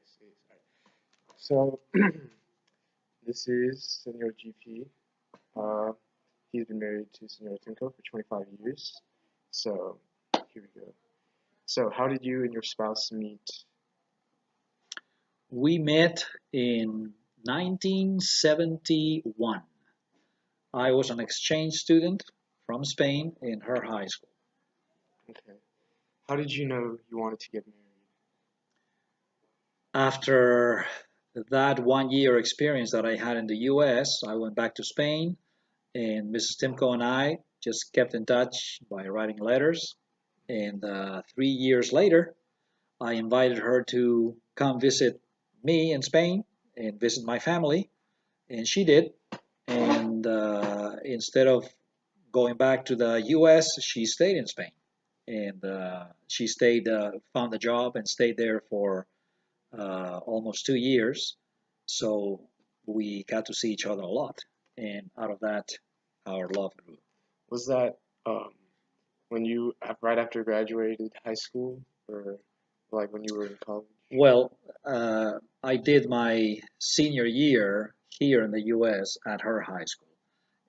see. So this is Senor GP. Uh, he's been married to Senor Tinko for 25 years. So here we go. So how did you and your spouse meet? We met in 1971. I was an exchange student from Spain in her high school. Okay. How did you know you wanted to get married? After that 1 year experience that I had in the US, I went back to Spain, and Mrs. Timko and I just kept in touch by writing letters. And 3 years later, I invited her to come visit me in Spain and visit my family, and she did. And instead of going back to the U.S., she stayed in Spain, and she stayed, found a job, and stayed there for almost 2 years. So we got to see each other a lot, and out of that, our love grew. Was that when you right after graduated high school, or like when you were in college? Well, I did my senior year here in the U.S. at her high school,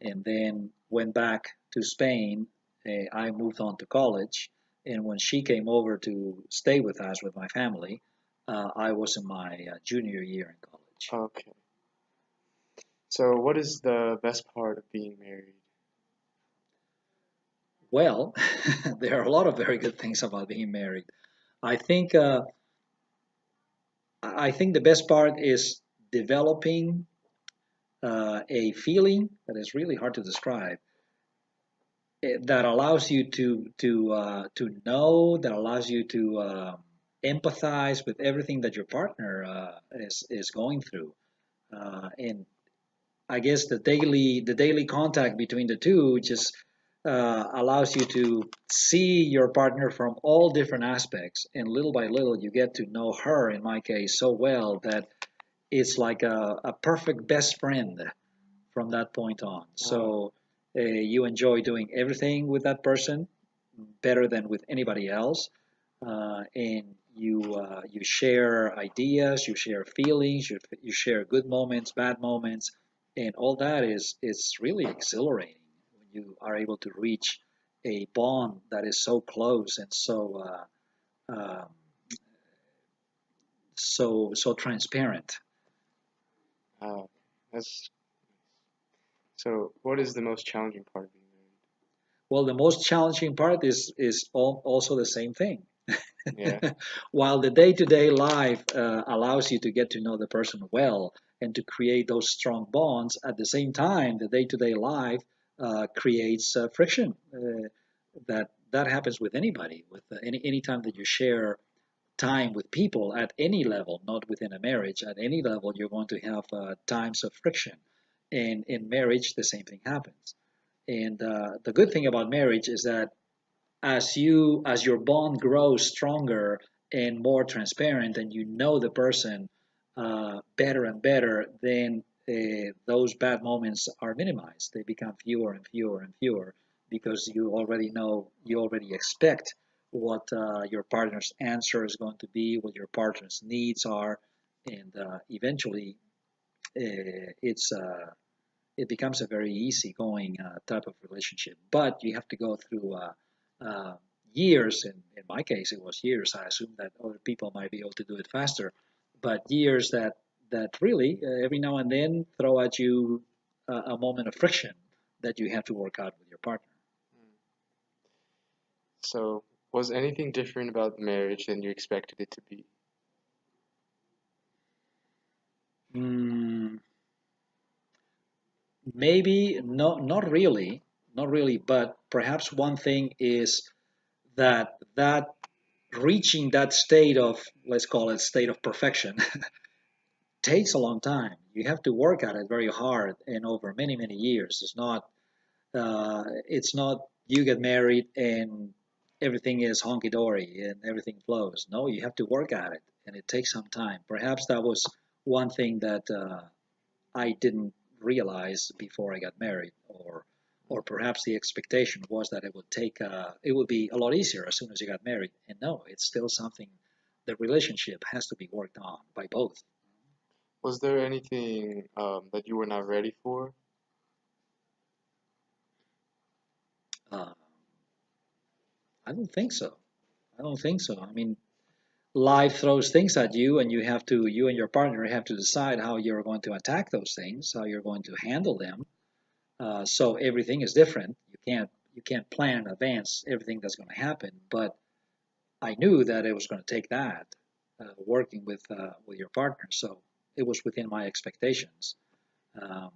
and then went back to Spain. I moved on to college, and when she came over to stay with us with my family, I was in my junior year in college. Okay. So what is the best part of being married? Well, there are a lot of very good things about being married. I think I think the best part is developing a feeling that is really hard to describe, that allows you to know, that allows you to empathize with everything that your partner is going through, and I guess the daily contact between the two just allows you to see your partner from all different aspects, and little by little you get to know her, in my case, so well that it's like a perfect best friend from that point on. Wow. So you enjoy doing everything with that person better than with anybody else, and you share ideas, you share feelings, you share good moments, bad moments, and all that is really exhilarating when you are able to reach a bond that is so close and so transparent. Wow. That's so. What is the most challenging part of being Well, the most challenging part is also the same thing. married? While the day-to-day life allows you to get to know the person well and to create those strong bonds, at the same time, the day-to-day life creates friction. That happens with anybody. With any time that you share time with people at any level, not within a marriage, at any level, you're going to have times of friction. And in marriage, the same thing happens. And the good thing about marriage is that as your bond grows stronger and more transparent, and you know the person better and better, then those bad moments are minimized. They become fewer and fewer and fewer because you already know, you already expect what your partner's answer is going to be, what your partner's needs are, and eventually it's it becomes a very easygoing type of relationship. But you have to go through uh, years, and in my case, it was years. I assume that other people might be able to do it faster, but years that really every now and then throw at you a moment of friction that you have to work out with your partner. Hmm. So, was anything different about the marriage than you expected it to be? Mm, maybe not really, not really, but perhaps one thing is that reaching that state of, let's call it state of perfection, takes a long time. You have to work at it very hard and over many many years. It's not you get married and everything is honky dory and everything flows. No, you have to work at it, and it takes some time. Perhaps that was one thing that I didn't realize before I got married, or perhaps the expectation was that it would be a lot easier as soon as you got married. And no, it's still something the relationship has to be worked on by both. Was there anything that you were not ready for? Uh, I don't think so. I don't think so. I mean, life throws things at you, and you and your partner have to decide how you're going to attack those things, how you're going to handle them. So everything is different. You can't plan in advance everything that's going to happen. But I knew that it was going to take that working with your partner. So it was within my expectations. Um,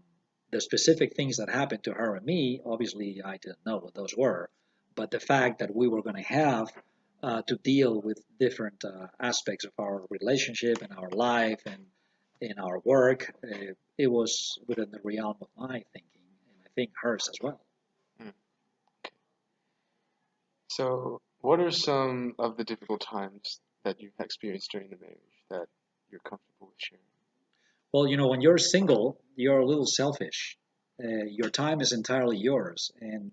the specific things that happened to her and me, obviously, I didn't know what those were. But the fact that we were going to have to deal with different aspects of our relationship and our life and in our work, it was within the realm of my thinking, and I think hers as well. Mm. So, what are some of the difficult times that you've experienced during the marriage that you're comfortable with sharing? Well, when you're single, you're a little selfish. Your time is entirely yours, and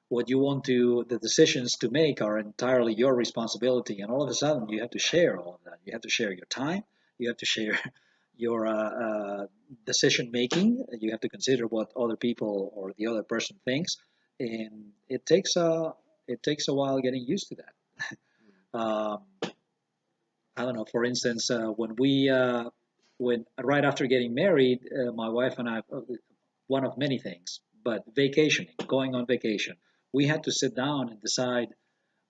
what you want to, the decisions to make are entirely your responsibility. And all of a sudden, you have to share all of that. You have to share your time. You have to share your decision making. You have to consider what other people or the other person thinks, and it takes a while getting used to that. Um, I don't know. For instance, when right after getting married, my wife and I, one of many things, but vacationing, going on vacation, we had to sit down and decide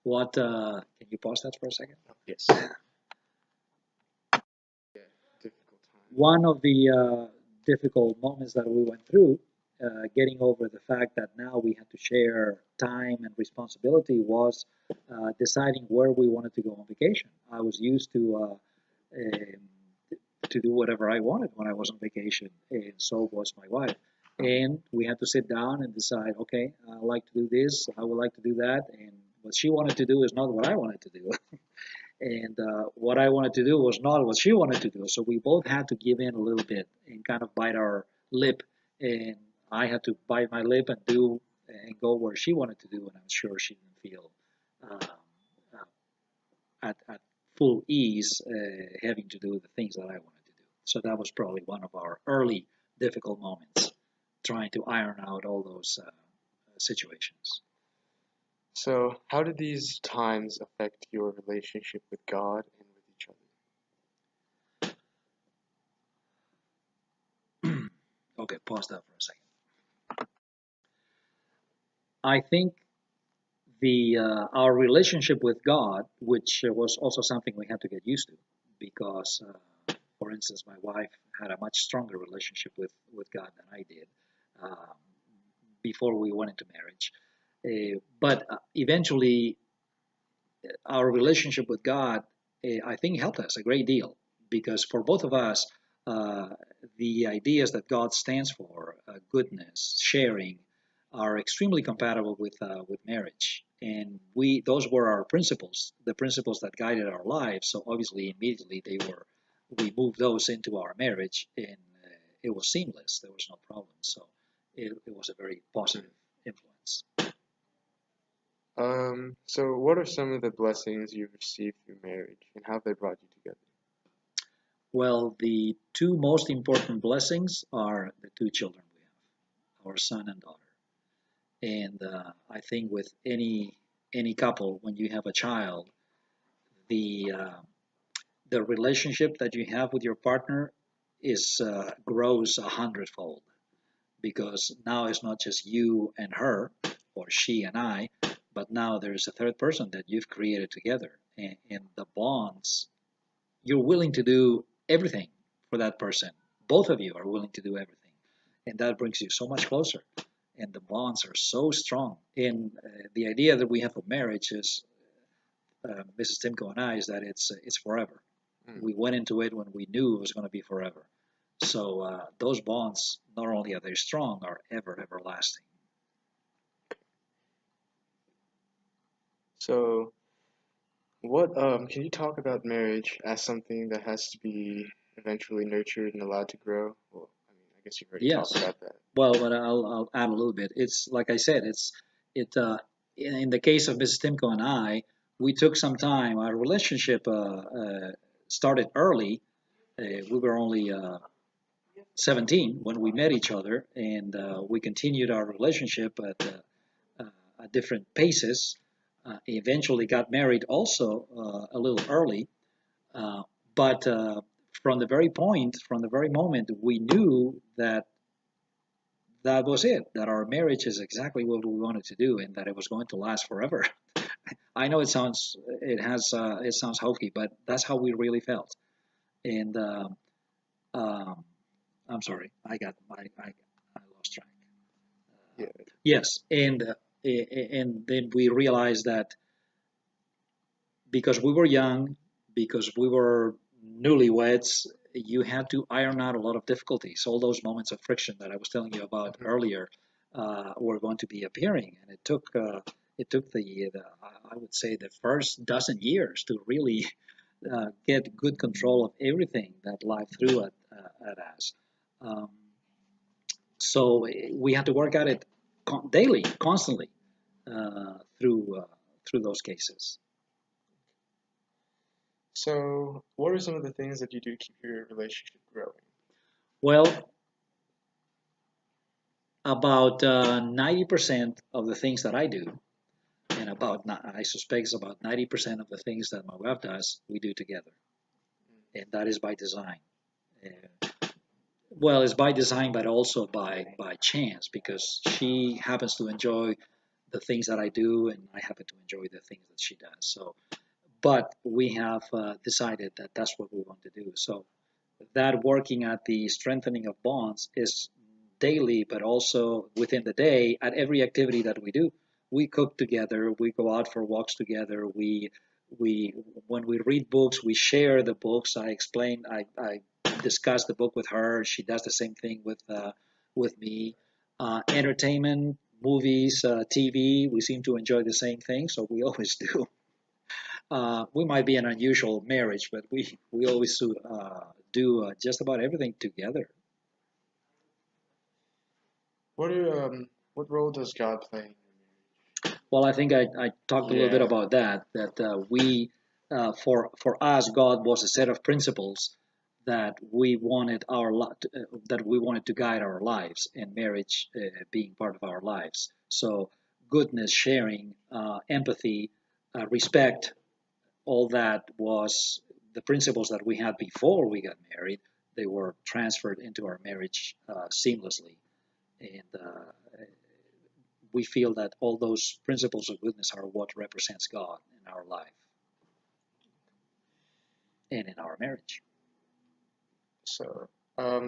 what. Can you pause that for a second? Yes. Yeah, difficult time. One of the difficult moments that we went through, getting over the fact that now we had to share time and responsibility, was deciding where we wanted to go on vacation. I was used to do whatever I wanted when I was on vacation, and so was my wife. And we had to sit down and decide, okay, I like to do this, I would like to do that, and what she wanted to do is not what I wanted to do. And what I wanted to do was not what she wanted to do. So we both had to give in a little bit and kind of bite our lip. And I had to bite my lip and do and go where she wanted to do. And I'm sure she didn't feel uh, at full ease having to do the things that I wanted to do. So that was probably one of our early difficult moments, trying to iron out all those situations. So, how did these times affect your relationship with God and with each Okay, pause that for a second. I think the our relationship with God, which was also something we had to get used to, because, for instance, my wife had a much stronger relationship with God than I did um, before we went into marriage. But eventually, our relationship with God, I think, helped us a great deal because for both of us, uh, the ideas that God stands for, goodness, sharing, are extremely compatible with marriage, and we those were our principles, the principles that guided our lives. So obviously, immediately we moved those into our marriage, and it was seamless. There was no problem. So it was a very positive influence. other? So what are some of the blessings you've received through marriage, and how have they brought you together? Well, the two most important blessings are the two children we have, our son and daughter. And I think with any couple, when you have a child, the uh, the relationship that you have with your partner is grows 100-fold because now it's not just you and her or she and I, but now there's a third person that you've created together, and the bonds, you're willing to do everything for that person. Both of you are willing to do everything, and that brings you so much closer. And the bonds are so strong. And the idea that we have of marriage is, Mrs. Timko and I, is that it's forever. Mm. We went into it when we knew it was going to be forever. So those bonds, not only are they strong, are everlasting. So, what can you talk about marriage as something that has to be eventually nurtured and allowed to grow? Well, I mean, I guess you've already talked Yes. about that. Well, but I'll add a little bit. It's like I said, it in the case of Mrs. Timko and I, we took some time. Our relationship started early. We were only 17 when we met each other, and we continued our relationship at different paces. Eventually got married also a little early, but from the very point, from the very moment, we knew that that was it, that our marriage is exactly what we wanted to do and that it was going to last forever. I know it sounds hokey, but that's how we really felt. And um, I'm sorry, I lost track. Yeah. Yes, and then we realized that because we were young, because we were newlyweds, you had to iron out a lot of difficulties. All those moments of friction that I was telling you about Hmm. earlier were going to be appearing, and it took the I would say the first dozen years to really get good control of everything that life threw at us. Um, so we had to work at it daily, constantly through those cases. So, what are some of the things that you do to keep your relationship growing? Well, about 90% of the things that I do, and I suspect it's about 90% of the things that my wife does, we do together, and that is by design. Uh, well, it's by design, but also by chance because she happens to enjoy the things that I do, and I happen to enjoy the things that she does. So, but we have decided that that's what we want to do. So that working at the strengthening of bonds is daily, but also within the day at every activity that we do. We cook together, we go out for walks together, we when we read books, we share the books. I discuss the book with her. She does the same thing with me. Entertainment, movies, TV, we seem to enjoy the same thing, so we always do. We might be an unusual marriage, but we always do just about everything together. What role does God play in your Well, I think I talked a little bit marriage? about that. That we for us, God was a set of principles that we wanted to guide our lives, and marriage being part of our lives. So goodness, sharing, empathy, respect, all that was the principles that we had before we got married. They were transferred into our marriage seamlessly, and we feel that all those principles of goodness are what represents God in our life and in our marriage. So,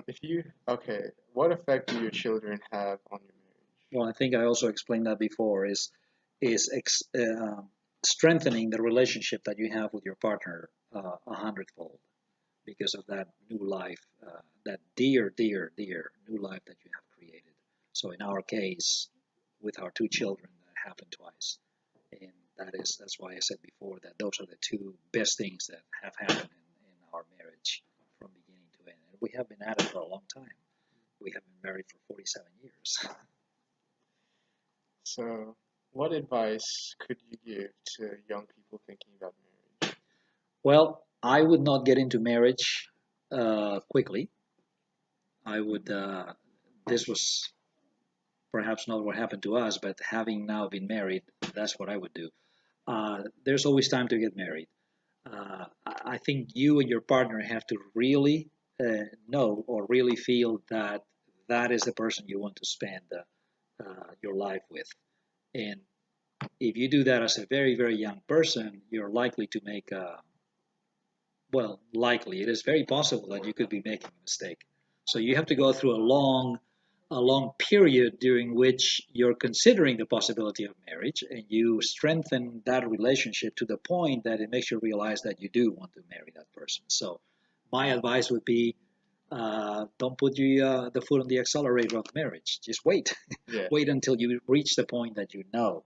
if you okay, what effect do your children have on your marriage? Well, I think I also explained that before. Is ex, strengthening the relationship that you have with your partner a hundredfold because of that new life, that dear, dear, dear new life that you have created. So in our case, with our two children, that happened twice, and that's why I said before that those are the two best things that have happened in our marriage from beginning to end. And we have been at it for a long time. We have been married for 47 years. So, what advice could you give to young people thinking about marriage? Well, I would not get into marriage quickly. I would. This was perhaps not what happened to us, but having now been married, that's what I would do. There's always time to get married. I think you and your partner have to really know or really feel that that is the person you want to spend your life with. And if you do that as a very, very young person, you're likely to make well, likely. It is very possible that you could be making a mistake. So you have to go through a long period during which you're considering the possibility of marriage, and you strengthen that relationship to the point that it makes you realize that you do want to marry that person. So my advice would be don't put the foot on the accelerator of marriage. Just wait. Yeah. Wait until you reach the point that you know.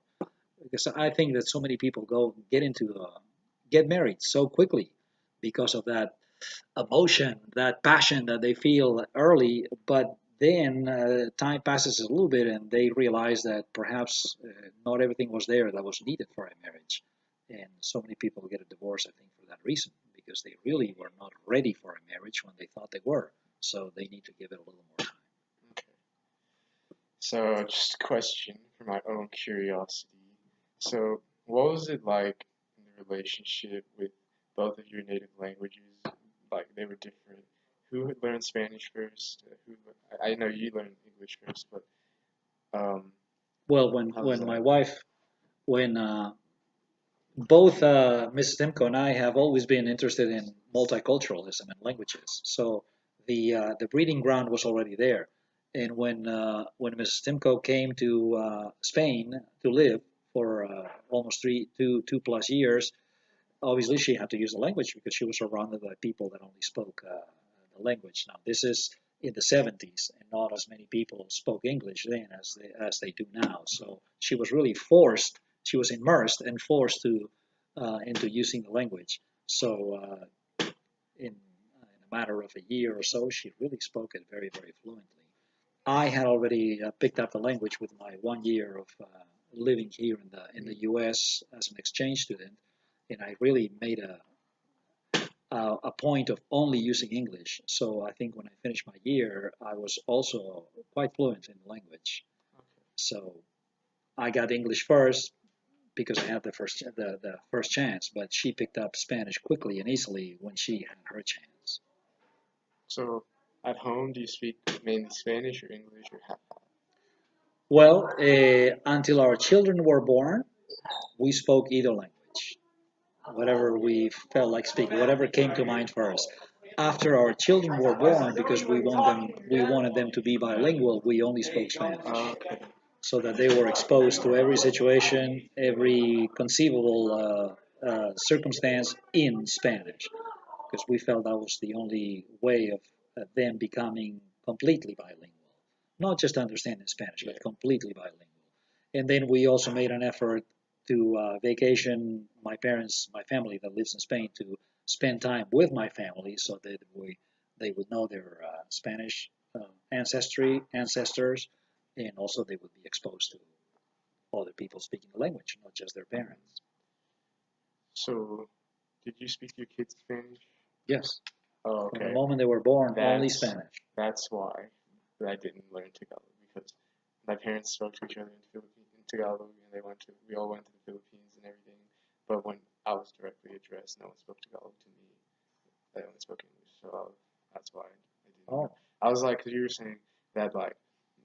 Because I think that so many people get married so quickly because of that emotion, that passion that they feel early, but then time passes a little bit and they realize that perhaps not everything was there that was needed for a marriage. And so many people get a divorce, I think, for that reason, because they really were not ready for a marriage when they thought they were. So they need to give it a little more time. Okay. So, just a question for my own curiosity. So, what was it like in the relationship with both of your native languages? Like, they were different. Who had learned Spanish first? I know you learned English first, but um, Well, when how was when my that? wife, when both Mrs. Timko and I have always been interested in multiculturalism and languages. So the breeding ground was already there. And when Mrs. Timko came to Spain to live for almost two plus years, obviously she had to use the language because she was surrounded by people that only spoke the language. Now this is in the 70s, and not as many people spoke English then as they do now. So she was really forced. She was immersed and forced to into using the language. So in a matter of a year or so, she really spoke it very fluently. I had already picked up the language with my 1 year of living here in the U.S. as an exchange student, and I really made a point of only using English. So I think when I finished my year, I was also quite fluent in the language. Okay. So I got English first because I had the first chance, but she picked up Spanish quickly and easily when she had her chance. So, at home, do you speak mainly Spanish or English or half? Well, until our children were born, we spoke either language, whatever we felt like speaking, whatever came to mind first. After our children were born, because we wanted them to be bilingual, we only spoke Spanish, Okay. so that they were exposed to every situation, every conceivable circumstance in Spanish, because we felt that was the only way of them becoming completely bilingual, not just understanding Spanish, Yeah. but completely bilingual. And then we also made an effort to vacation my family that lives in Spain, to spend time with my family so that they would know their Spanish ancestors, and also they would be exposed to other people speaking the language, not just their Mhm. parents. So, did you speak to your kids Spanish? Yes, Oh, from the okay. moment they were born, only That's Spanish. that's why I didn't learn Tagalog because my parents spoke to each other in Tagalog, and we all went to the Philippines and everything. But when I was directly addressed, no one spoke Tagalog to me. They only spoke English, so that's why I didn't know. Oh, I was like, 'cause you were saying that like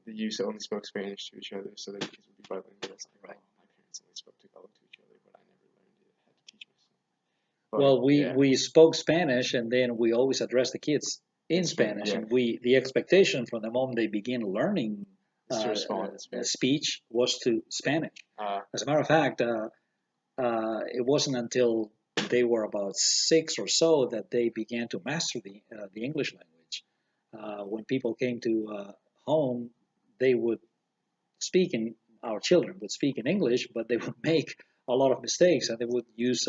the youth only spoke Spanish to each other, so that the kids would be bilingual. It's like, right. oh, my parents only spoke Tagalog to each other, but I never learned it. I had to teach myself. But Well, we yeah, we spoke Spanish, and then we always addressed the kids in in Spain, Spanish, yeah, and we the expectation from the moment they begin learning is to respond in Spanish. speech was to Spanish. Uh, As a matter of fact, it wasn't until they were about 6 or so that they began to master the English language. When people came to home, they would speak in our children would speak in English, but they would make a lot of mistakes, and they would use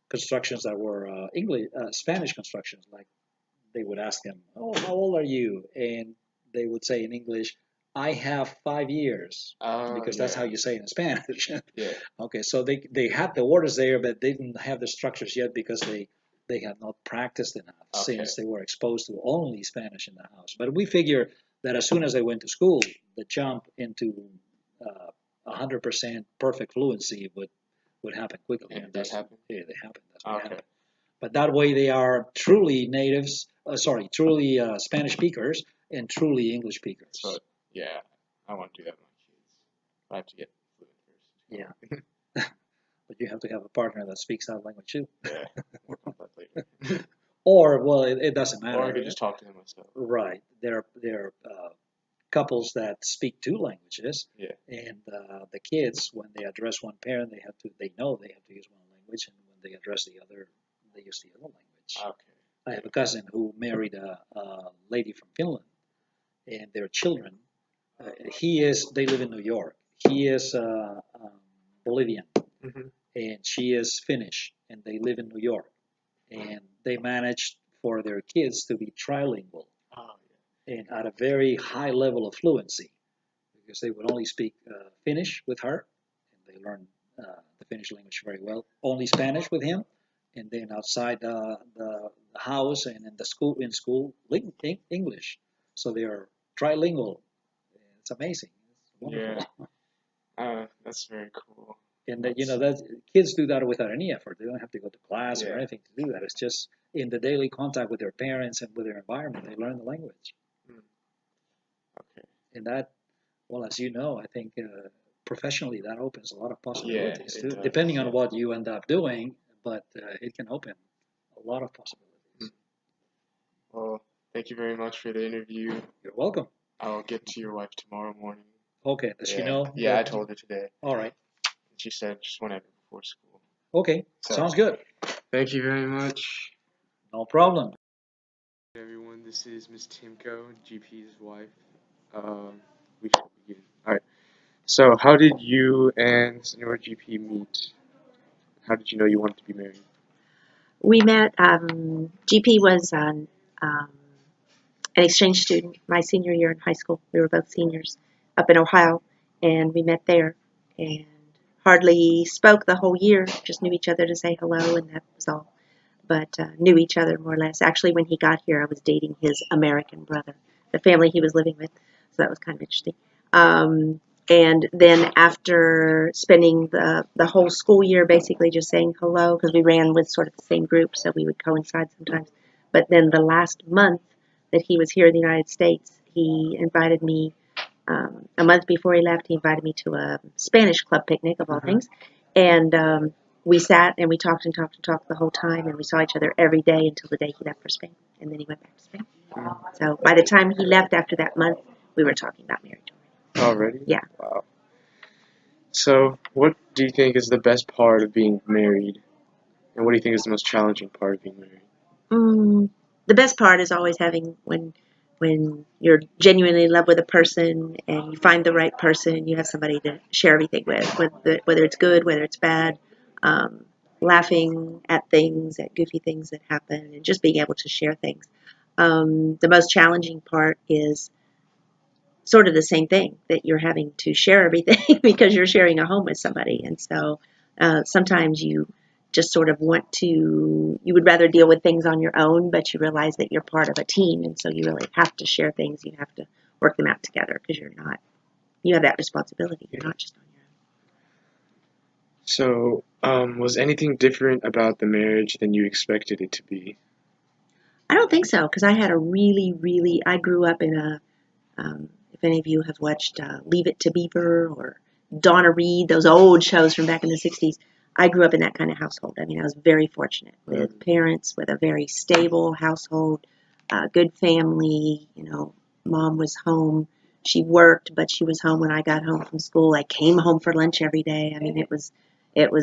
constructions that were English Spanish constructions. Like they would ask them, "Oh, how old are you?" And they would say in English, "I have 5 years," because that's yeah, how you say it in Spanish. yeah, Okay, so they had the orders there, but they didn't have the structures yet because they had not practiced enough okay, since they were exposed to only Spanish in the house. But we figure that as soon as they went to school, the jump into 100% perfect fluency would happen quickly, and and it did that's happen. yeah, they happen. That's what Okay, happened. But that way, they are truly natives. Truly Spanish speakers and truly English so speakers. yeah, I want to do that with my kids. I have to get fluent Yeah, first. but you have to have a partner that speaks that language too. Yeah, work on that later. Or, well, it doesn't Or I matter. could just talk to them myself. Right. There are couples that speak two languages, Yeah. and the kids, when they address one parent, they know they have to use one language, and when they address the other, they use the other language. Okay. I Yeah. have a cousin who married a lady from Finland, and their children. They live in New York. He is Bolivian, Mhm. and she is Finnish, and they live in New York. And they managed for their kids to be trilingual Oh and at a very high level of fluency because they would only speak Finnish with her, and they learned the Finnish language very well. Only Spanish with him, and then outside the house and in school, English. So they are trilingual. It's amazing. It's wonderful. That's very cool. And that, that kids do that without any effort. They don't have to go to class or anything to do that. It's just in the daily contact with their parents and with their environment, they learn the language. Okay. And that, well, as you know, I think professionally that opens a lot of possibilities too, depending on what you end up doing. But it can open a lot of possibilities. Well, thank you very much for the interview. You're welcome. I'll get to your wife tomorrow morning. Okay. Does she know? Yeah, I told her today. All right. She said just whenever before school. Okay. Sounds good. Thank you very much. No problem. Hey everyone, this is Miss Timko, GP's wife. We should begin. Alright. So, how did you and Senor GP meet? How did you know you wanted to be married? We met, GP was an exchange student my senior year in high school. We were both seniors up in Ohio, and we met there and hardly spoke the whole year, just knew each other to say hello, and that was all. But knew each other more or less. Actually, when he got here, I was dating his American brother, the family he was living with, so that was kind of interesting. And then after spending the whole school year basically just saying hello, because we ran with sort of the same group, so we would coincide sometimes. But then the last month that he was here in the United States, he invited me, a month before he left, he invited me to a Spanish club picnic, of all things. And we sat and we talked and talked and talked the whole time, and we saw each other every day until the day he left for Spain. And then he went back to Spain. So by the time he left after that month, we were talking about marriage. Already? Yeah. Wow. So, what do you think is the best part of being married? And what do you think is the most challenging part of being married? The best part is always having when you're genuinely in love with a person and you find the right person, you have somebody to share everything with, whether it's good, whether it's bad, laughing at things, at goofy things that happen, and just being able to share things. The most challenging part is sort of the same thing, that you're having to share everything because you're sharing a home with somebody. And so sometimes you just sort of you would rather deal with things on your own, but you realize that you're part of a team. And so you really have to share things. You have to work them out together because you have that responsibility. You're not just on your own. So, was anything different about the marriage than you expected it to be? I don't think so, because I had I grew up in if any of you have watched Leave It to Beaver or Donna Reed, those old shows from back in the 60s, I grew up in that kind of household. I mean, I was very fortunate with parents, with a very stable household, good family. Mom was home. She worked, but she was home when I got home from school. I came home for lunch every day. I mean, it was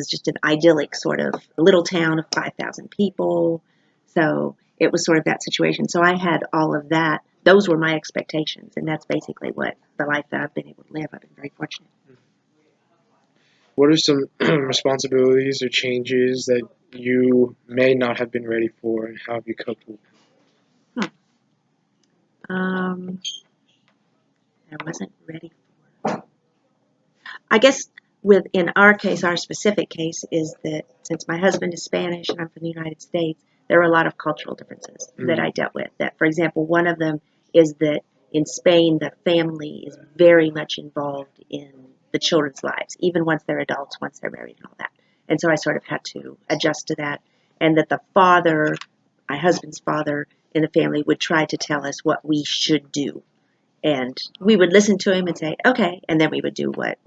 just an idyllic sort of little town of 5,000 people. So it was sort of that situation. So I had all of that. Those were my expectations, and that's basically what the life that I've been able to live. I've been very fortunate. What are some responsibilities or changes that you may not have been ready for, and how have you coped with them? I wasn't ready for. I guess in our case, our specific case is that since my husband is Spanish and I'm from the United States, there are a lot of cultural differences that I dealt with. That, for example, one of them is that in Spain, the family is very much involved in the children's lives, even once they're adults, once they're married and all that. And so I sort of had to adjust to that. And that the father, my husband's father in the family, would try to tell us what we should do. And we would listen to him and say, okay, and then we would do what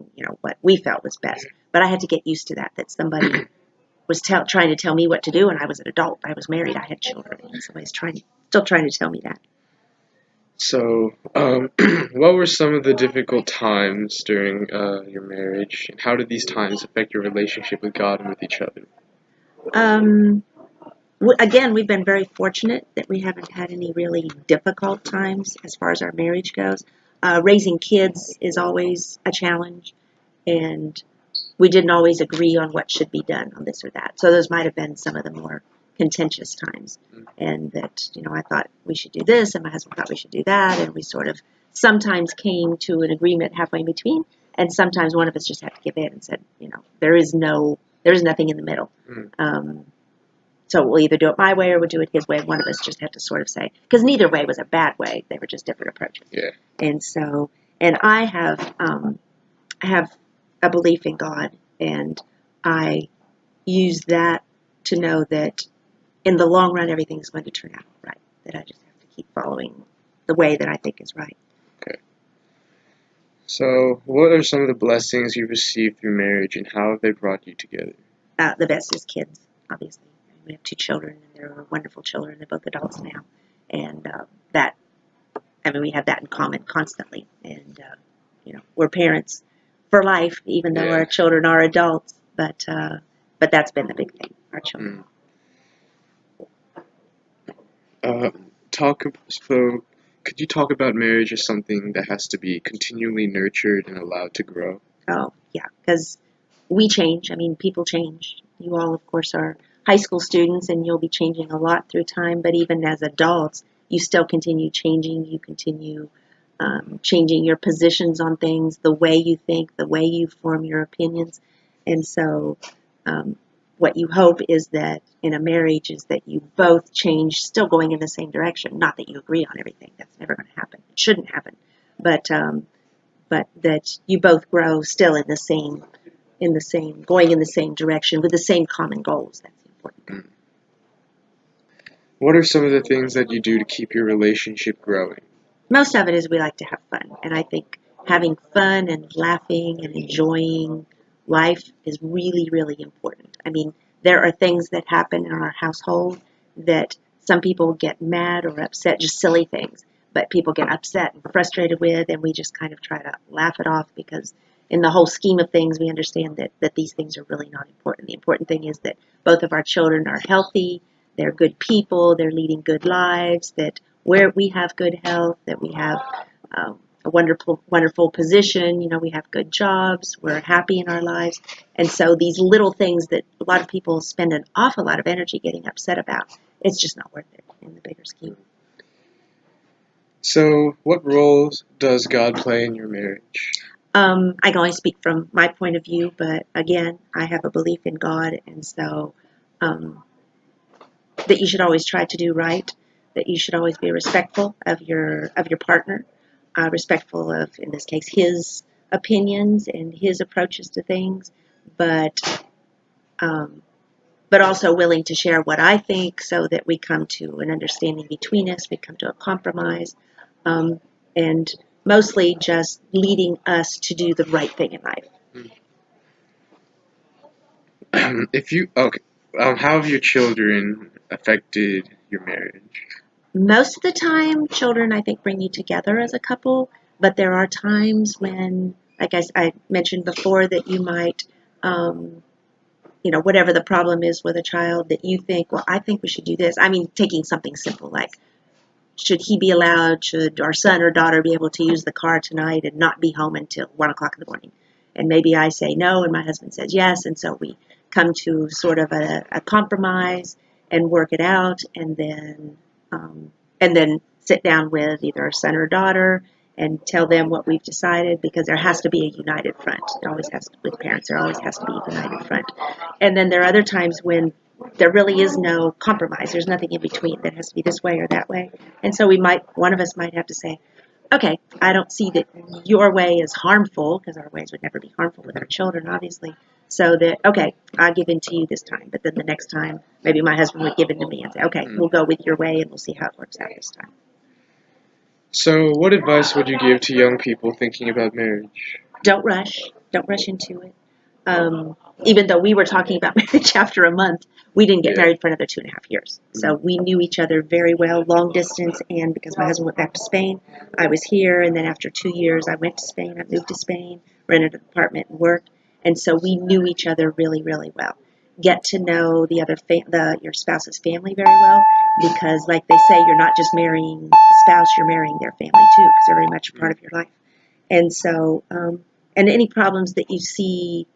we felt was best. But I had to get used to that somebody was trying to tell me what to do, and I was an adult. I was married. I had children, and somebody's still trying to tell me that. So, what were some of the difficult times during your marriage, and how did these times affect your relationship with God and with each other? Again, we've been very fortunate that we haven't had any really difficult times as far as our marriage goes. Raising kids is always a challenge, and we didn't always agree on what should be done on this or that. So those might have been some of the more contentious times. And that, I thought we should do this, and my husband thought we should do that, and we sort of sometimes came to an agreement halfway in between, And sometimes one of us just had to give in and said, there is nothing in the middle. So we'll either do it my way or we'll do it his way. One of us just had to sort of say, because neither way was a bad way. They were just different approaches. Yeah. And so, and I have a belief in God, and I use that to know that in the long run, everything's going to turn out right. That I just have to keep following the way that I think is right. Okay. So, what are some of the blessings you've received through marriage, and how have they brought you together? The best is kids, obviously. We have 2 children, and they're wonderful children. They're both adults now. And we have that in common constantly. And, we're parents for life, even though our children are adults. But that's been the big thing, our children. Could you talk about marriage as something that has to be continually nurtured and allowed to grow? Oh, yeah, because we change. People change. You all, of course, are high school students, and you'll be changing a lot through time. But even as adults, you still continue changing. You continue changing your positions on things, the way you think, the way you form your opinions. And so what you hope is that in a marriage is that you both change, still going in the same direction. Not that you agree on everything. That's never going to happen. It shouldn't happen. But that you both grow still going in the same direction with the same common goals. That's the important thing. What are some of the things that you do to keep your relationship growing? Most of it is we like to have fun. And I think having fun and laughing and enjoying life is really, really important. There are things that happen in our household that some people get mad or upset, just silly things, but people get upset and frustrated with, and we just kind of try to laugh it off because in the whole scheme of things, we understand that these things are really not important. The important thing is that both of our children are healthy, they're good people, they're leading good lives, that where we have good health, that we have a wonderful position, we have good jobs, we're happy in our lives. And so these little things that a lot of people spend an awful lot of energy getting upset about, it's just not worth it in the bigger scheme. So, what roles does God play in your marriage? I can only speak from my point of view, but again, I have a belief in God, and so that you should always try to do right, that you should always be respectful of your partner, respectful of, in this case, his opinions and his approaches to things, but also willing to share what I think so that we come to an understanding between us, we come to a compromise, and mostly just leading us to do the right thing in life. How have your children affected your marriage? Most of the time, children, I think, bring you together as a couple, but there are times when, like I mentioned before, that you might, whatever the problem is with a child, that you think, well, I think we should do this. Taking something simple like, should our son or daughter be able to use the car tonight and not be home until 1 o'clock in the morning? And maybe I say no, and my husband says yes, and so we come to sort of a compromise and work it out, and then sit down with either our son or daughter and tell them what we've decided, because there has to be a united front. It always has to, with parents, there always has to be a united front. And then there are other times when there really is no compromise. There's nothing in between that has to be this way or that way. And so one of us might have to say, okay, I don't see that your way is harmful, because our ways would never be harmful with our children, obviously. So that, okay, I'll give in to you this time. But then the next time, maybe my husband would give in to me and say, okay, we'll go with your way and we'll see how it works out this time. So, what advice would you give to young people thinking about marriage? Don't rush. Don't rush into it. Even though we were talking about marriage after a month, we didn't get married for another 2.5 years. So we knew each other very well, long distance, and because my husband went back to Spain, I was here, and then after 2 years, I went to Spain. I moved to Spain, rented an apartment, and worked, and so we knew each other really, really well. Get to know your spouse's family very well, because, like they say, you're not just marrying the spouse, you're marrying their family too, because they're very much a part of your life. And so, and any problems that you see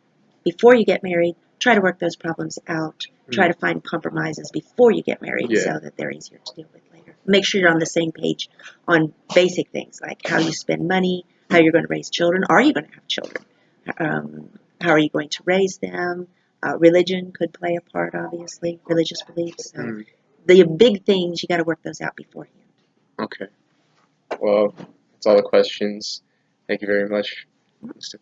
before you get married, try to work those problems out. Try to find compromises before you get married so that they're easier to deal with later. Make sure you're on the same page on basic things like how you spend money, how you're going to raise children. Are you going to have children? How are you going to raise them? Religion could play a part, obviously, religious beliefs. So Mm, the big things, you got to work those out beforehand. okay. Well, that's all the questions. Thank you very much, Mr.